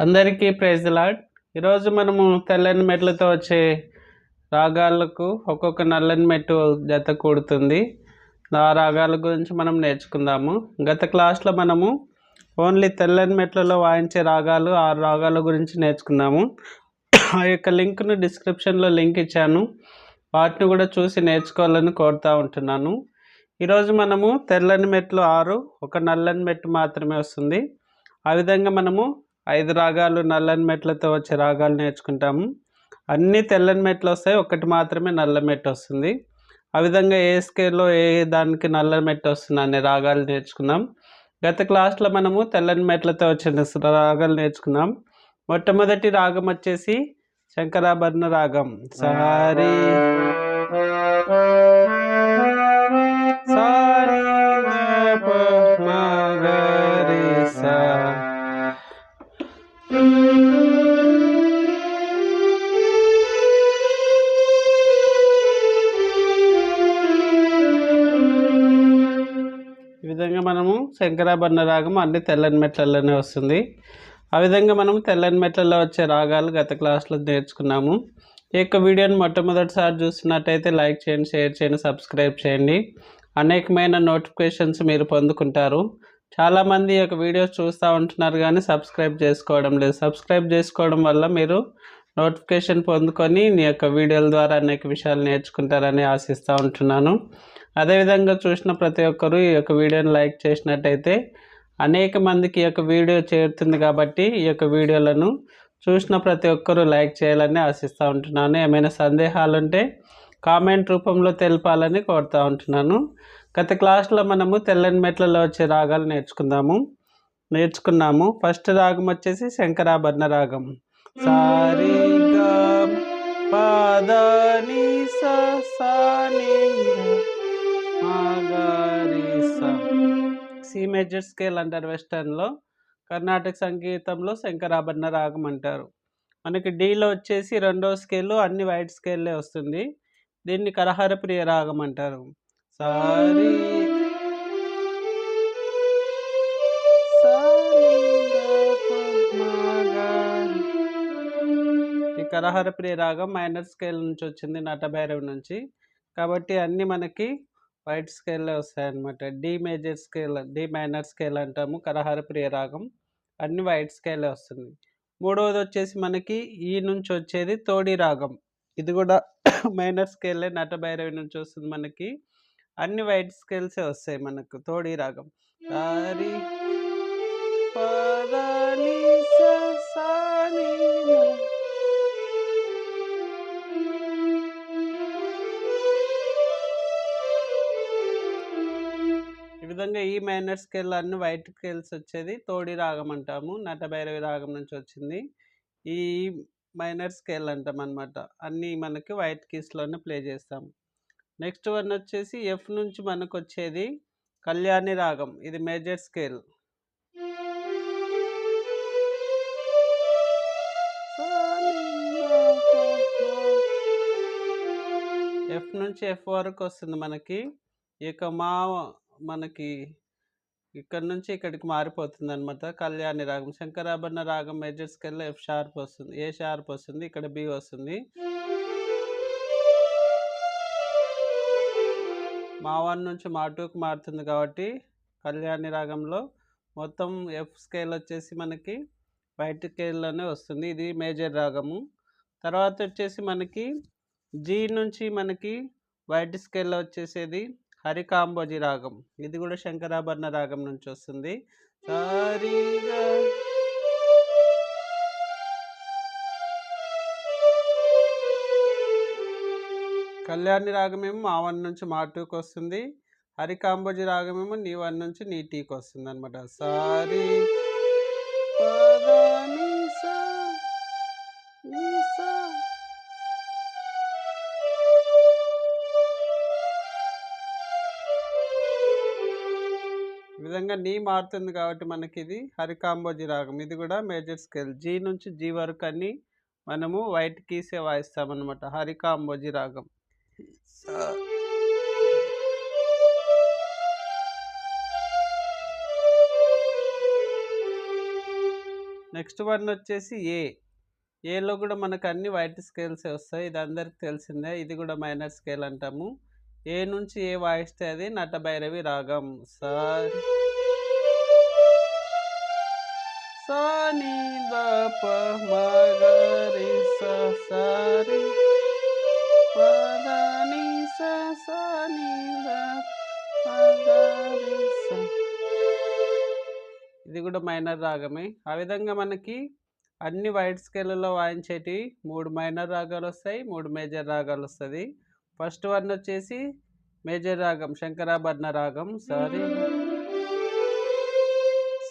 అందరికీ praise the lord. ఈరోజు మనము తెల్లని మెట్లతో వచ్చే రాగాలకు ఒక్కొక్క నల్లని మెట్టు జత కూడుతుంది. ఆ రాగాల గురించి మనం నేర్చుకుందాము. గత క్లాస్లో మనము ఓన్లీ తెల్లని మెట్లలో వాయించే రాగాలు 6 రాగాల గురించి నేర్చుకున్నాము. ఆ యొక్క లింక్ను డిస్క్రిప్షన్లో లింక్ ఇచ్చాను. వాటిని కూడా చూసి నేర్చుకోవాలని కోరుతూ ఉంటున్నాను. ఈరోజు మనము తెల్లని మెట్లు 6, ఒక నల్లని మెట్టు మాత్రమే వస్తుంది. ఆ విధంగా మనము 5 రాగాలు నల్లని మెట్లతో వచ్చే రాగాలు నేర్చుకుంటాము. అన్నీ తెల్లని మెట్లు వస్తాయి, ఒకటి మాత్రమే నల్ల మెట్టు వస్తుంది. ఆ విధంగా ఏ స్కేల్లో ఏ దానికి నల్ల మెట్టు వస్తుంది అనే రాగాలు నేర్చుకున్నాం. గత క్లాస్లో మనము తెల్లని మెట్లతో వచ్చిన రాగాలు నేర్చుకున్నాం. మొట్టమొదటి రాగం వచ్చేసి శంకరాభరణ రాగం. సారీ సారీ మగరి సా. ఈ విధంగా మనము శంకరాభరణ రాగం అన్ని తెల్లని మెట్లలోనే వస్తుంది. ఆ విధంగా మనం తెల్లని మెట్లలో వచ్చే రాగాలు గత క్లాస్లో నేర్చుకున్నాము. ఈ యొక్క వీడియోని మొట్టమొదటిసారి చూస్తున్నట్టయితే లైక్ చేయండి, షేర్ చేయండి, సబ్స్క్రైబ్ చేయండి. అనేకమైన నోటిఫికేషన్స్ మీరు పొందుకుంటారు. చాలామంది ఈ యొక్క వీడియోస్ చూస్తూ ఉంటున్నారు కానీ సబ్స్క్రైబ్ చేసుకోవడం లేదు. సబ్స్క్రైబ్ చేసుకోవడం వల్ల మీరు నోటిఫికేషన్ పొందుకొని మీ యొక్క వీడియోల ద్వారా అనేక విషయాలు నేర్చుకుంటారని ఆశిస్తూ ఉంటున్నాను. అదేవిధంగా చూసిన ప్రతి ఒక్కరూ ఈ యొక్క వీడియోని లైక్ చేసినట్టయితే అనేక మందికి ఈ యొక్క వీడియో చేరుతుంది. కాబట్టి ఈ యొక్క వీడియోలను చూసిన ప్రతి ఒక్కరూ లైక్ చేయాలని ఆశిస్తూ ఉంటున్నాను. ఏమైనా సందేహాలు ఉంటే కామెంట్ రూపంలో తెలపాలని కోరుతూ ఉంటున్నాను. గత క్లాస్లో మనము తెల్లని మెట్లలో వచ్చే రాగాలు నేర్చుకున్నాము. ఫస్ట్ రాగం వచ్చేసి శంకరాభరణ రాగం. సారీ గా పదని సా సి మేజర్ స్కేల్ అంటారు వెస్టర్న్లో. కర్ణాటక సంగీతంలో శంకరాభరణ రాగం అంటారు. మనకి డీలో వచ్చేసి రెండో స్కేలు అన్ని వైట్ స్కేల్లే వస్తుంది. దీన్ని కరహర ప్రియ రాగం అంటారు. సారీ ఈ కరహర ప్రియ రాగం మైనర్ స్కేల్ నుంచి వచ్చింది, నటభైరవి నుంచి. కాబట్టి అన్నీ మనకి వైట్ స్కేల్లో వస్తాయన్నమాట. D major scale, D minor scale అంటాము. కరహర ప్రియ రాగం అన్ని వైట్ స్కేలే వస్తుంది. మూడవది వచ్చేసి మనకి ఈ నుంచి వచ్చేది తోడి రాగం. ఇది కూడా మైనర్ స్కేల్లే, నటభైరవి నుంచి వస్తుంది. మనకి అన్ని వైట్ స్కేల్సే వస్తాయి మనకు. తోడి రాగం సారీ పదని సా ని లా. ఈ విధంగా ఈ మైనర్ స్కేల్ అన్ని వైట్ స్కేల్స్ వచ్చేది తోడి రాగం అంటాము. నటభైరవి రాగం నుంచి వచ్చింది. ఈ మైనర్ స్కేల్ అంటాం అనమాట. అన్నీ మనకి వైట్ కీస్లోనే ప్లే చేస్తాము. నెక్స్ట్ వన్ వచ్చేసి ఎఫ్ నుంచి మనకు వచ్చేది కళ్యాణి రాగం. ఇది మేజర్ స్కేల్. ఎఫ్ నుంచి ఎఫ్ వరకు వస్తుంది మనకి. ఇక మనకి ఇక్కడ నుంచి ఇక్కడికి మారిపోతుంది అనమాట. కళ్యాణి రాగం. శంకరాభరణ రాగం మేజర్ స్కేల్లో ఎఫ్ షార్ప్ వస్తుంది, ఏ షార్ప్ వస్తుంది, ఇక్కడ బి వస్తుంది. మా 1 నుంచి మా 2కి మారుతుంది. కాబట్టి కళ్యాణి రాగంలో మొత్తం ఎఫ్ స్కేల్ వచ్చేసి మనకి వైట్ స్కేల్లోనే వస్తుంది. ఇది మేజర్ రాగము. తర్వాత వచ్చేసి మనకి జీ నుంచి మనకి వైట్ స్కేల్లో వచ్చేసేది హరికాంబోజి రాగం. ఇది కూడా శంకరాభరణ రాగం నుంచి వస్తుంది. సారీగా కళ్యాణి రాగమేమో మా 1 నుంచి మా 2కి వస్తుంది. హరికాంబోజి రాగమేమో నీ 1 నుంచి నీ టీకి వస్తుంది అనమాట. సారీ పదని సా ని సా. ఈ విధంగా నీ మారుతుంది కాబట్టి మనకి ఇది హరికాంబోజి రాగం. ఇది కూడా మేజర్ స్కేల్. జీ నుంచి జీ వరకు అన్ని మనము వైట్ కీసే వాయిస్తామన్నమాట. హరికాంబోజి రాగం. నెక్స్ట్ వన్ వచ్చేసి ఏలో కూడా మనకు అన్ని వైట్ స్కేల్సే వస్తాయి. ఇది అందరికి తెలిసిందే. ఇది కూడా మైనర్ స్కేల్ అంటాము. ఏ నుంచి ఏ వాయిస్తే అది నటభైరవి రాగం. సారీ సాని దప మగరి సారి పదని సాని మగరి. ఇది కూడా మైనర్ రాగమే. ఆ విధంగా మనకి అన్ని వైట్ స్కేల్లో వాయించేటివి 3 మైనర్ రాగాలు వస్తాయి, 3 మేజర్ రాగాలు వస్తుంది. ఫస్ట్ వన్ వచ్చేసి మేజర్ రాగం శంకరాభరణ రాగం సారీ.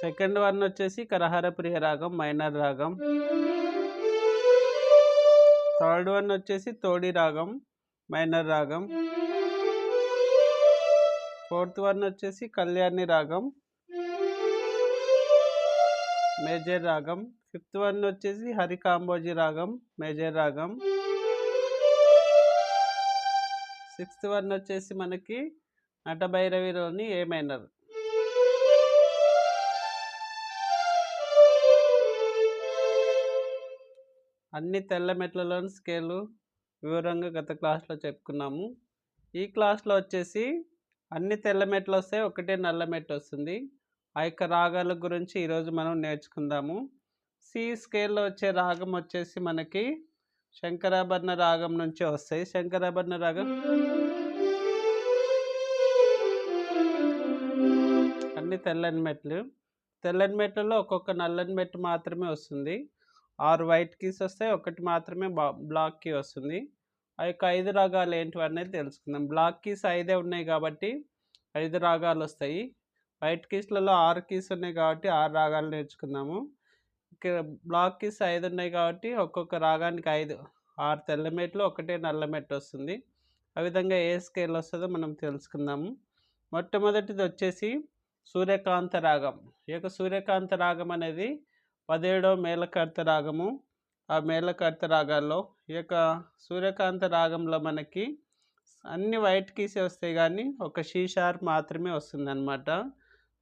సెకండ్ వన్ వచ్చేసి కరహరప్రియ రాగం మైనర్ రాగం. థర్డ్ వన్ వచ్చేసి తోడి రాగం మైనర్ రాగం. ఫోర్త్ వన్ వచ్చేసి కళ్యాణి రాగం మేజర్ రాగం. ఫిఫ్త్ వన్ వచ్చేసి హరికాంబోజీ రాగం మేజర్ రాగం. సిక్స్త్ వన్ వచ్చేసి మనకి నటభైరవిలోని ఏ మైనర్. అన్ని తెల్ల మెట్లలోని స్కేలు వివరంగా గత క్లాస్లో చెప్పుకున్నాము. ఈ క్లాస్లో వచ్చేసి అన్ని తెల్ల మెట్లు వస్తాయి, ఒకటే నల్ల మెట్టు వస్తుంది. ఆ యొక్క రాగాల గురించి ఈరోజు మనం నేర్చుకుందాము. సి స్కేల్లో వచ్చే రాగం వచ్చేసి మనకి శంకరాభరణ రాగం నుంచి వస్తాయి. శంకరాభరణ రాగం అన్ని తెల్లని మెట్లు. తెల్లని మెట్లలో ఒక్కొక్క నల్లని మెట్టు మాత్రమే వస్తుంది. 6 వైట్ కీస్ వస్తాయి, ఒకటి మాత్రమే బ్లాక్ కీ వస్తుంది. ఆ యొక్క 5 రాగాలు ఏంటివి అనేది తెలుసుకుందాం. బ్లాక్ కీస్ 5 ఉన్నాయి కాబట్టి 5 రాగాలు వస్తాయి. వైట్ కీస్లలో 6 కీస్ ఉన్నాయి కాబట్టి 6 రాగాలు నేర్చుకుందాము. ఇక్కడ బ్లాక్ కీస్ 5 ఉన్నాయి కాబట్టి ఒక్కొక్క రాగానికి 6 తెల్ల మెట్లు, ఒకటే నల్ల మెట్టు వస్తుంది. ఆ విధంగా ఏ స్కేల్ వస్తుందో మనం తెలుసుకుందాము. మొట్టమొదటిది వచ్చేసి సూర్యకాంత రాగం. ఈ యొక్క సూర్యకాంత రాగం అనేది 17వ మేళకర్త రాగము. ఆ మేళకర్త రాగాల్లో ఈ యొక్క సూర్యకాంత రాగంలో మనకి అన్ని వైట్ కీసే వస్తాయి కానీ ఒక షీ షార్ప్ మాత్రమే వస్తుంది అనమాట.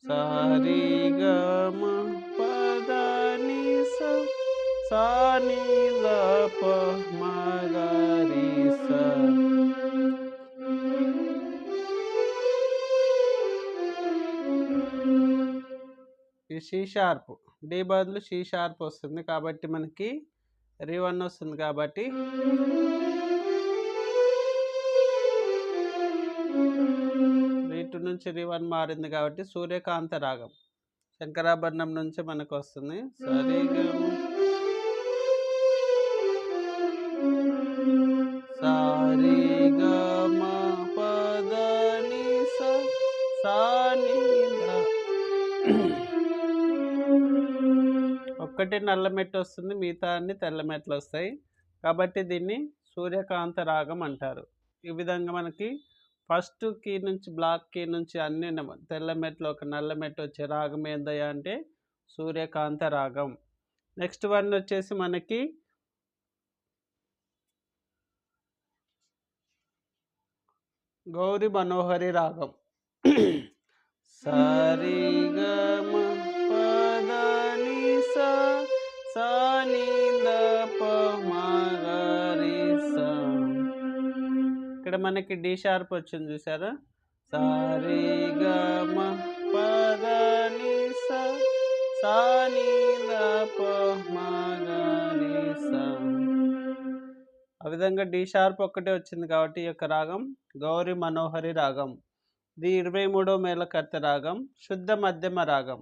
సారీ గమ పదని సాని దప మగరి సా. ఈ షీ షార్ప్ డి బదులు షీ షార్ప్ వస్తుంది కాబట్టి మనకి రి1 వస్తుంది. కాబట్టి రి2 నుంచి రి1 మారింది కాబట్టి సూర్యకాంత రాగం శంకరాభరణం నుంచి మనకు వస్తుంది. సరి సారీ గమ పదని సాని. ఒక్కటి నల్ల మెట్టు వస్తుంది, మిగతా అన్ని తెల్ల మెట్లు వస్తాయి కాబట్టి దీన్ని సూర్యకాంత రాగం అంటారు. ఈ విధంగా మనకి ఫస్ట్ కీ నుంచి బ్లాక్ కీ నుంచి అన్ని తెల్ల మెట్లు ఒక నల్ల మెట్టు వచ్చే రాగం ఏందయ్యా అంటే సూర్యకాంత రాగం. నెక్స్ట్ వన్ వచ్చేసి మనకి గౌరీ మనోహరి రాగం. సారీ గమ పదని సాని దప మగరి సా. ఇక్కడ మనకి డి షార్ప్ వచ్చింది చూసారా. సారీ గమ పదని సాని దప మగరి సా. ఆ విధంగా డి షార్ప్ ఒక్కటే వచ్చింది కాబట్టి ఈ యొక్క రాగం గౌరీ మనోహరి రాగం. ఇది 23వ మేళకర్త రాగం, శుద్ధ మధ్యమ రాగం.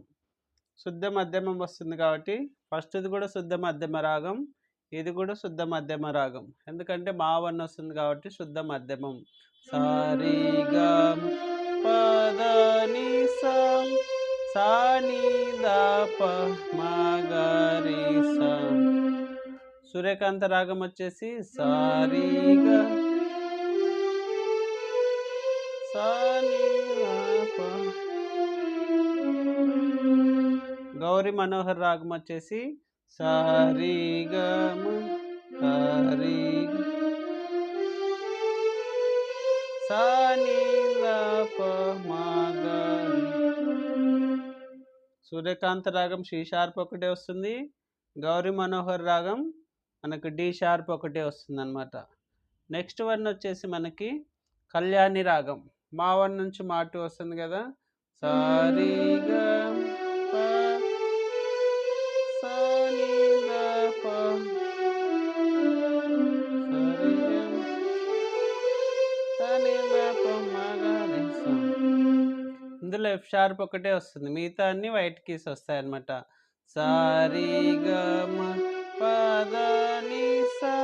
శుద్ధ మధ్యమం వస్తుంది కాబట్టి ఫస్ట్ది కూడా శుద్ధ మధ్యమ రాగం, ఇది కూడా శుద్ధ మధ్యమ రాగం. ఎందుకంటే మావన్న వస్తుంది కాబట్టి శుద్ధ మధ్యమం. సారీ గమ పదని సాని దప మగరి సా. సూర్యకాంత రాగం వచ్చేసి సారీ సాని దప. గౌరీ మనోహర్ రాగం వచ్చేసి సారీ గమ సారీ సాని దప మగరి. సూర్యకాంత రాగం షీ షార్ప్ ఒకటే వస్తుంది, గౌరీ మనోహర్ రాగం మనకు డి షార్ప్ ఒకటే వస్తుందన్నమాట. నెక్స్ట్ వన్ వచ్చేసి మనకి కళ్యాణి రాగం. మా 1 నుంచి మా 2 వస్తుంది కదా. సారీ గా పా సా నీ దా పా సారీ గా సా నీ దా పా మా గా రే సా. ఇందులో ఎఫ్ షార్ప్ ఒకటే వస్తుంది, మిగతా అన్ని వైట్ కీస్ వస్తాయి అన్నమాట. సారీ గా మ పద ని సా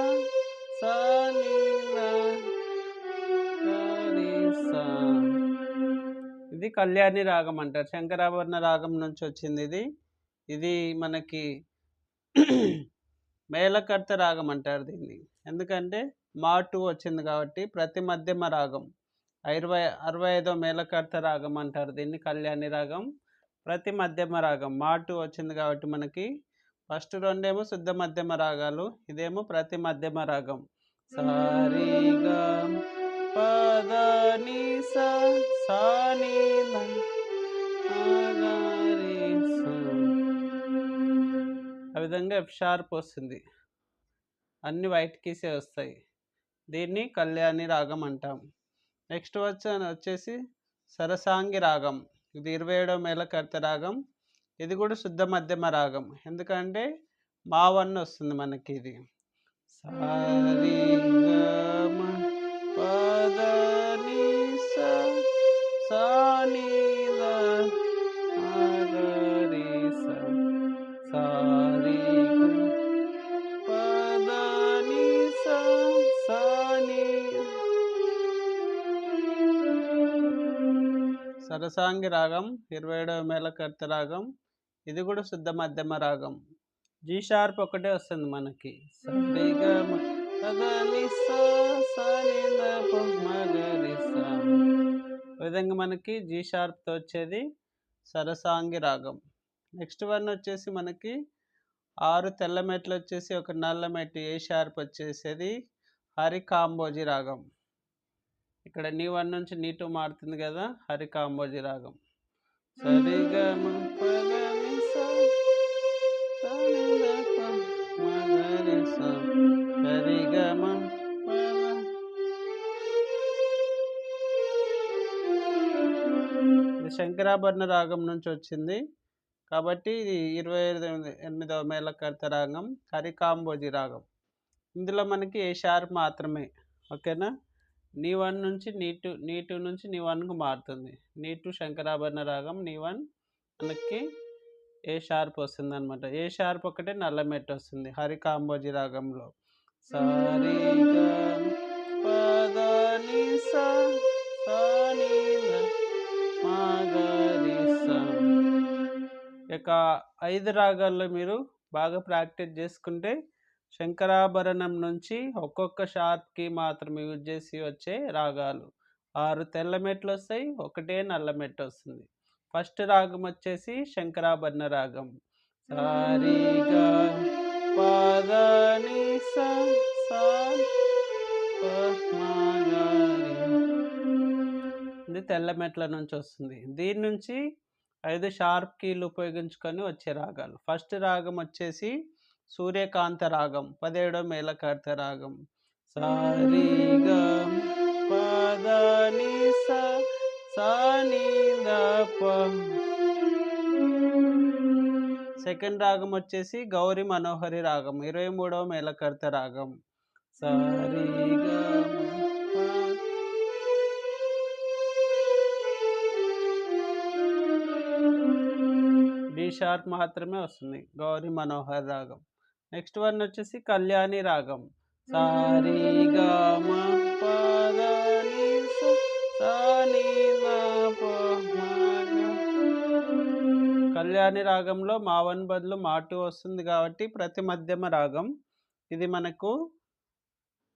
సా ని దా సా ని సా. ఇది కళ్యాణి రాగం అంటారు, శంకరాభరణ రాగం నుంచి వచ్చింది ఇది. ఇది మనకి మేళకర్త రాగం అంటారు దీన్ని, ఎందుకంటే మా 2 వచ్చింది కాబట్టి. ప్రతి మధ్యమ రాగం 65వ మేళకర్త రాగం అంటారు దీన్ని, కళ్యాణి రాగం. ప్రతి మధ్యమ రాగం మా 2 వచ్చింది కాబట్టి మనకి. ఫస్ట్ రెండేమో శుద్ధ మధ్యమ రాగాలు, ఇదేమో ప్రతి మధ్యమ రాగం. సారీ గా పద ని సా సా ని దా మా గా రే సా. ఆ విధంగా ఎఫ్ షార్ప్ వస్తుంది, అన్ని వైట్ కీసే వస్తాయి. దీన్ని కళ్యాణి రాగం అంటాం. నెక్స్ట్ వచ్చేసి సరసాంగి రాగం. ఇది 27వ మేళకర్త రాగం. ఇది కూడా శుద్ధ మధ్యమ రాగం, ఎందుకంటే మా 1 వస్తుంది మనకి ఇది. సారీ గా మ పద ని సా సా ని దా మా గా రే సా. సారీ గా పద ని సా సా ని. సరసాంగి రాగం 27వ మేళకర్త రాగం. ఇది కూడా శుద్ధ మధ్యమ రాగం. జీ షార్ప్ ఒకటే వస్తుంది మనకి. సరి గా మ పద ని సా సా ని దా ప మ గా రి సా. ఈ విధంగా మనకి జీ షార్ప్తో వచ్చేది సరసాంగి రాగం. నెక్స్ట్ వన్ వచ్చేసి మనకి 6 తెల్ల మెట్లు వచ్చేసి ఒక నల్ల మెట్టు ఏ షార్ప్ వచ్చేసేది హరి కాంబోజీ రాగం. ఇక్కడ నీ 1 నుంచి నీ 2 మారుతుంది కదా, హరి కాంబోజీ రాగం. సరి గా మ పద ని సా సా ని దా ప మ గా రి సా. సరి గా మ పద. ఇది శంకరాభరణ రాగం నుంచి వచ్చింది కాబట్టి ఇది 28వ మేళకర్త రాగం, హరి కాంబోజీ రాగం. ఇందులో మనకి ఏ షార్ప్ మాత్రమే, ఓకేనా. నీ 1 నుంచి నీ 2 నుంచి నీ 1కు మారుతుంది. నీ 2 శంకరాభరణ రాగం, నీ 1 మనకి ఏ షార్ప్ వస్తుంది అనమాట. ఏ షార్ప్ ఒకటే నల్ల మెట్టు వస్తుంది హరి కాంబోజీ రాగంలో. సారీ గా పద ని సా సా ని దా మా గా రి సా. ఇక 5 రాగాల్లో మీరు బాగా ప్రాక్టీస్ చేసుకుంటే శంకరాభరణం నుంచి ఒక్కొక్క షార్ప్కి మాత్రం యూజ్ చేసి వచ్చే రాగాలు 6 తెల్ల మెట్లు వస్తాయి, ఒకటే నల్ల మెట్టు వస్తుంది. ఫస్ట్ రాగం వచ్చేసి శంకరాభరణ రాగం. సారీ గా పద ని సా సా ప మా గా రి. ఇది తెల్ల మెట్ల నుంచి వస్తుంది. దీని నుంచి 5 షార్ప్ కీలు ఉపయోగించుకొని వచ్చే రాగాలు. ఫస్ట్ రాగం వచ్చేసి సూర్యకాంత రాగం, 17వ మేళకర్త రాగం. సారీ గా పద ని సా సా ని దా ప. సెకండ్ రాగం వచ్చేసి గౌరీ మనోహరి రాగం, 23వ మేళకర్త రాగం. సారీ గా ప. డి షార్ప్ మాత్రమే వస్తుంది, గౌరీ మనోహర్ రాగం. నెక్స్ట్ వన్ వచ్చేసి కళ్యాణి రాగం. సారీ గా మ పద ని సా సా ని దా ప మా గా. కళ్యాణి రాగంలో మా 1 బదులు మా 2 వస్తుంది కాబట్టి ప్రతి మధ్యమ రాగం. ఇది మనకు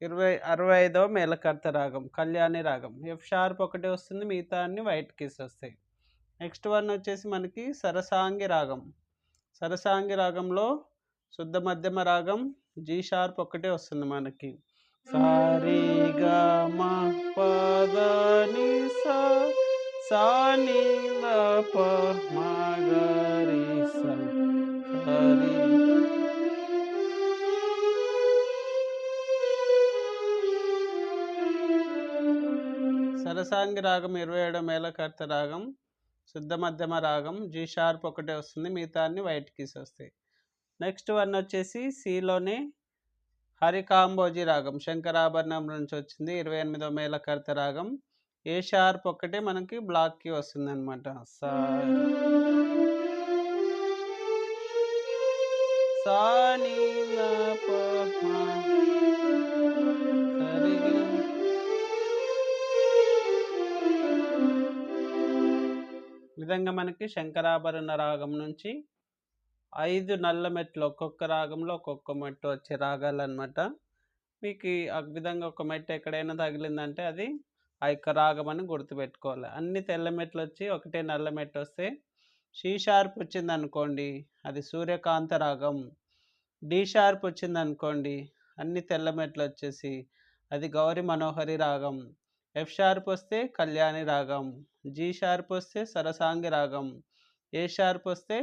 65వ మేళకర్త రాగం, కళ్యాణి రాగం. ఎఫ్ షార్ప్ ఒకటే వస్తుంది, మిగతా అన్ని వైట్ కీస్ వస్తాయి. నెక్స్ట్ వన్ వచ్చేసి మనకి సరసాంగి రాగం. సరసాంగి రాగంలో శుద్ధ మధ్యమ రాగం, జీ షార్ప్ ఒకటే వస్తుంది మనకి. సారీ గా మ పద ని సా సా ని దా ప మా గా రి సా. సారీ సరసాంగి రాగం 27వ మేళకర్త రాగం, శుద్ధ మధ్యమ రాగం, జీ షార్ప్ ఒకటే వస్తుంది, మిగతా అన్ని వైట్ కీస్ వస్తాయి. నెక్స్ట్ వన్ వచ్చేసి సిలోనే హరికాంబోజీ రాగం, శంకరాభరణం నుంచి వచ్చింది, 28వ మేళకర్త రాగం. ఏ షార్ప్ ఒక్కటే మనకి బ్లాక్ కీ వస్తుంది అనమాట. విధంగా మనకి శంకరాభరణ రాగం నుంచి 5 నల్ల మెట్లు, ఒక్కొక్క రాగంలో ఒక్కొక్క మెట్టు వచ్చే రాగాలు అనమాట. మీకు ఆ విధంగా ఒక మెట్టు ఎక్కడైనా తగిలిందంటే అది ఆ యొక్క రాగం అని గుర్తుపెట్టుకోవాలి. అన్ని తెల్ల మెట్లు వచ్చి ఒకటే నల్ల మెట్టు వస్తే, సి షార్ప్ వచ్చిందనుకోండి అది సూర్యకాంత రాగం. డి షార్ప్ వచ్చిందనుకోండి అన్ని తెల్ల మెట్లు వచ్చేసి అది గౌరి మనోహరి రాగం. ఎఫ్ షార్ప్ వస్తే కళ్యాణి రాగం. జీ షార్ప్ వస్తే సరసాంగి రాగం. ఏ షార్ప్ వస్తే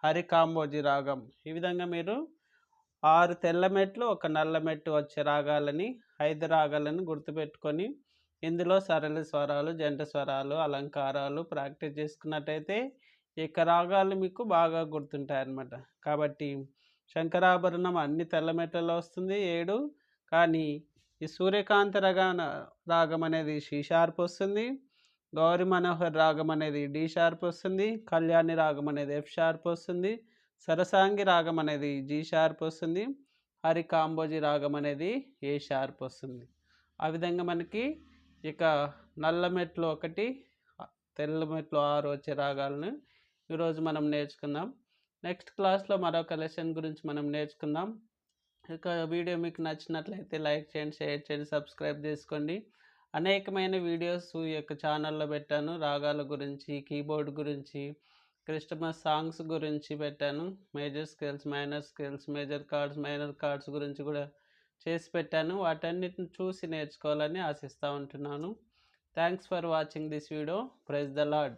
హరికాంబోజీ రాగం. ఈ విధంగా మీరు 6 తెల్ల మెట్లు, ఒక నల్ల మెట్టు వచ్చే రాగాలని, 5 రాగాలను గుర్తుపెట్టుకొని ఇందులో సరళ స్వరాలు, జంట స్వరాలు, అలంకారాలు ప్రాక్టీస్ చేసుకున్నట్టయితే ఇక రాగాలు మీకు బాగా గుర్తుంటాయన్నమాట. కాబట్టి శంకరాభరణం అన్ని తెల్ల మెట్లలో వస్తుంది 7, కానీ ఈ సూర్యకాంత రాగం అనేది సి షార్ప్ వస్తుంది, గౌరి మనోహర్ రాగం అనేది డి షార్ప్ వస్తుంది, కళ్యాణి రాగం అనేది ఎఫ్ షార్ప్ వస్తుంది, సరసాంగి రాగం అనేది జీ షార్ప్ వస్తుంది, హరికాంబోజీ రాగం అనేది ఏ షార్ప్ వస్తుంది. ఆ విధంగా మనకి ఇక నల్ల మెట్లు 1, తెల్ల మెట్లు 6 వచ్చే రాగాలను ఈరోజు మనం నేర్చుకుందాం. నెక్స్ట్ క్లాస్లో మరొక లెసన్ గురించి మనం నేర్చుకుందాం. ఇక వీడియో మీకు నచ్చినట్లయితే లైక్ చేయండి, షేర్ చేయండి, సబ్స్క్రైబ్ చేసుకోండి. అనేకమైన వీడియోస్ ఈ యొక్క ఛానల్లో పెట్టాను. రాగాల గురించి, కీబోర్డ్ గురించి, క్రిస్టమస్ సాంగ్స్ గురించి పెట్టాను. Major scales, minor scales, major chords, minor chords గురించి కూడా చేసి పెట్టాను. వాటన్నిటిని చూసి నేర్చుకోవాలని ఆశిస్తూ ఉంటున్నాను. Thanks for watching this video. Praise the lord.